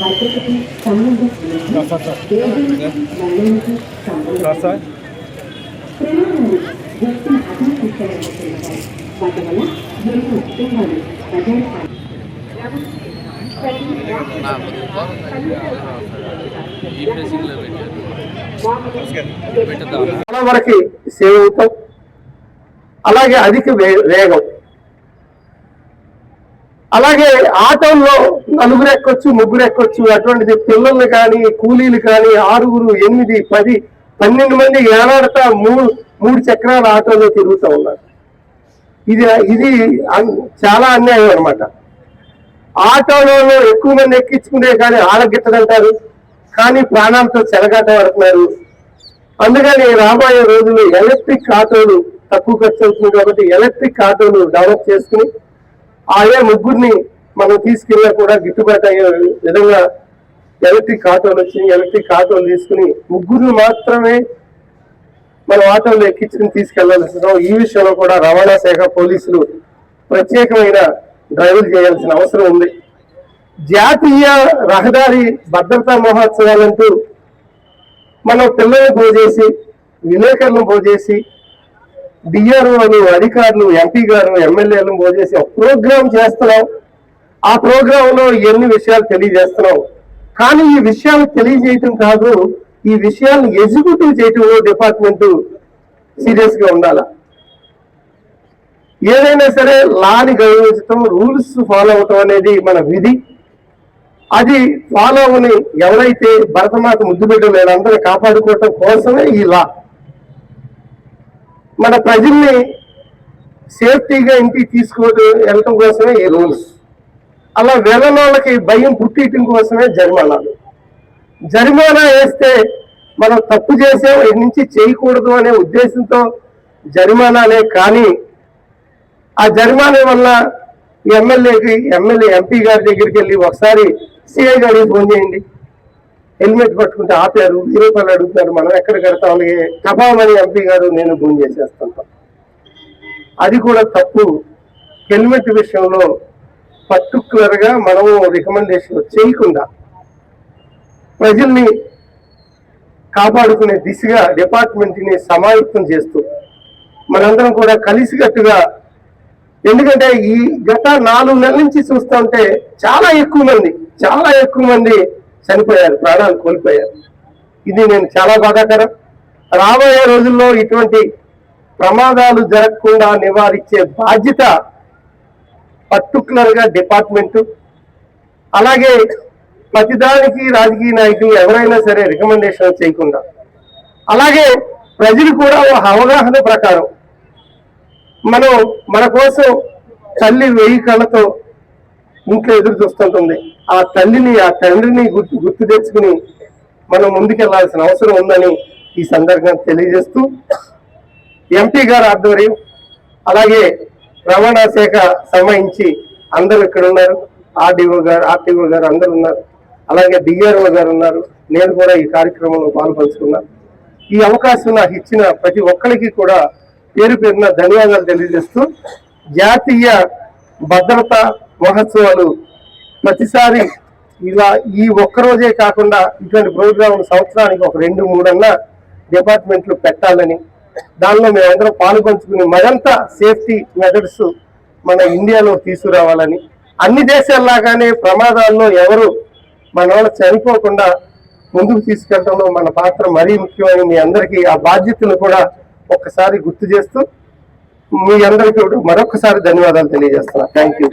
భద్రతకి సంబంధం ప్రమాదాలు వ్యక్తిని హతాశించగలుగుతున్నాయి. వాటి వల్ల ఎన్నో కుటుంబాలు వరకు సేవ్ అవుతాం. అలాగే అధిక వేగం, అలాగే ఆటోల్లో నలుగురు ఎక్కొచ్చు, ముగ్గురు ఎక్కొచ్చు. అటువంటిది పిల్లలు కానీ కూలీలు కానీ 6, 8, 10, 12 మంది ఏడాడతా మూడు చక్రాల ఆటోలో తిరుగుతూ ఉన్నారు. ఇది చాలా అన్యాయం అనమాట. ఆటోలో ఎక్కువ మంది ఎక్కించుకునే కానీ ఆడగిట్టదంటారు, కానీ ప్రాణాలతో చెలగాటపడుతున్నారు. అందుకని రాబోయే రోజులు ఎలక్ట్రిక్ ఆటోలు తక్కువ ఖర్చు అవుతుంది కాబట్టి ఎలక్ట్రిక్ ఆటోలు డెవలప్ చేసుకుని ఆయా ముగ్గురిని మనం తీసుకెళ్ళినా కూడా గిట్టుబాటు అయ్యే విధంగా ఎలక్ట్రిక్ ఆటోలు వచ్చినాయి. ఎలక్ట్రిక్ ఆటోలు తీసుకుని ముగ్గురిని మాత్రమే మనం ఆటోలు ఎక్కించుకుని తీసుకెళ్లాల్సిన ఈ విషయంలో కూడా రవాణా శాఖ పోలీసులు ప్రత్యేకమైన డ్రైవులు చేయాల్సిన అవసరం ఉంది. జాతీయ రహదారి భద్రతా మహోత్సవాలంటూ మనం పిల్లల్ని పోజేసి, విలేకరులను పోజేసి, డిఆర్ఓలు, అధికారులు, ఎంపీ గారు, ఎమ్మెల్యేలను పోజేసి ఒక ప్రోగ్రాం చేస్తున్నాం. ఆ ప్రోగ్రాంలో ఎన్ని విషయాలు తెలియజేస్తున్నాం. కానీ ఈ విషయాలు తెలియజేయటం కాదు, ఈ విషయాలను ఎగ్జిక్యూటివ్ చేయటంలో డిపార్ట్మెంట్ సీరియస్ గా ఉండాలి. ఏదైనా సరే లాని గౌరవించటం, రూల్స్ ఫాలో అవటం అనేది మన విధి. అది ఫాలో అవని ఎవరైతే భరతమాత ముద్దు బిడ్డలు వీళ్ళందరూ కాపాడుకోవటం కోసమే ఈ లా. మన ప్రజల్ని సేఫ్టీగా ఇంటికి తీసుకుని వెళ్ళటం కోసమే ఈ రూల్స్. అలా వెళ్ళని వాళ్ళకి భయం పుట్టియటం కోసమే జరిమానాలు. జరిమానా వేస్తే మనం తప్పు చేసాం, ఇటు నుంచి చేయకూడదు అనే ఉద్దేశంతో జరిమానాలే. కానీ ఆ జరిమానా వల్ల ఎమ్మెల్యే ఎంపీ గారి దగ్గరికి వెళ్ళి ఒకసారి సిఐ గారికి ఫోన్ చేయండి, హెల్మెట్ పట్టుకుంటే ఆపారు, 1000 రూపాయలు అడుగుతున్నారు, మనం ఎక్కడ కడతాం, అలాగే కబామని ఎంపీ గారు నేను ఫోన్ చేసేస్తుంటాం. అది కూడా తప్పు. హెల్మెట్ విషయంలో పర్టికులర్ గా మనం రికమెండేషన్ చేయకుండా ప్రజల్ని కాపాడుకునే దిశగా డిపార్ట్మెంట్ ని సమాయత్తం చేస్తూ మనందరం కూడా కలిసికట్టుగా, ఎందుకంటే ఈ గత 4 నెలల నుంచి చూస్తూ ఉంటే చాలా ఎక్కువ మంది చనిపోయారు, ప్రాణాలు కోల్పోయారు. ఇది నేను చాలా బాధాకరం. రాబోయే రోజుల్లో ఇటువంటి ప్రమాదాలు జరగకుండా నివారించే బాధ్యత పర్టికులర్ గా డిపార్ట్మెంట్, అలాగే ప్రతిదానికి రాజకీయ నాయకులు ఎవరైనా సరే రికమెండేషన్ చేయకుండా, అలాగే ప్రజలు కూడా అవగాహన ప్రకారం మన కోసం తల్లి 1000 కళ్ళతో ఇంట్లో ఎదురు చూస్తుంటుంది. ఆ తల్లిని, ఆ తండ్రిని గుర్తు తెచ్చుకుని మనం ముందుకెళ్లాల్సిన అవసరం ఉందని ఈ సందర్భంగా తెలియజేస్తూ, ఎంపీ గారు ఆధ్వర్యం, అలాగే రవాణా శాఖ సంబంధించి అందరూ ఇక్కడ ఉన్నారు, ఆర్టీఓ గారు అందరూ ఉన్నారు, అలాగే డిఆర్ఓ గారు ఉన్నారు. నేను కూడా ఈ కార్యక్రమంలో పాల్పంచుకున్నాను. ఈ అవకాశం నాకు ఇచ్చిన ప్రతి ఒక్కరికి కూడా పేరు పేరున ధన్యవాదాలు తెలియజేస్తూ, జాతీయ భద్రతా మహోత్సవాలు ప్రతిసారి ఇలా ఈ ఒక్కరోజే కాకుండా ఇటువంటి ప్రోగ్రాం సంవత్సరానికి ఒక 2-3 అన్నా డిపార్ట్మెంట్లు పెట్టాలని, దానిలో మేమందరం పాల్పంచుకుని మరింత సేఫ్టీ మెథడ్స్ మన ఇండియాలో తీసుకురావాలని, అన్ని దేశాల్లాగానే ప్రమాదాల్లో ఎవరు మన వాళ్ళు చనిపోకుండా ముందుకు తీసుకెళ్లడంలో మన పాత్ర మరీ ముఖ్యమని మీ అందరికీ ఆ బాధ్యతలు కూడా ఒక్కసారి గుర్తు చేస్తూ మీ అందరికీ మరొకసారి ధన్యవాదాలు తెలియజేస్తున్నా. Thank you.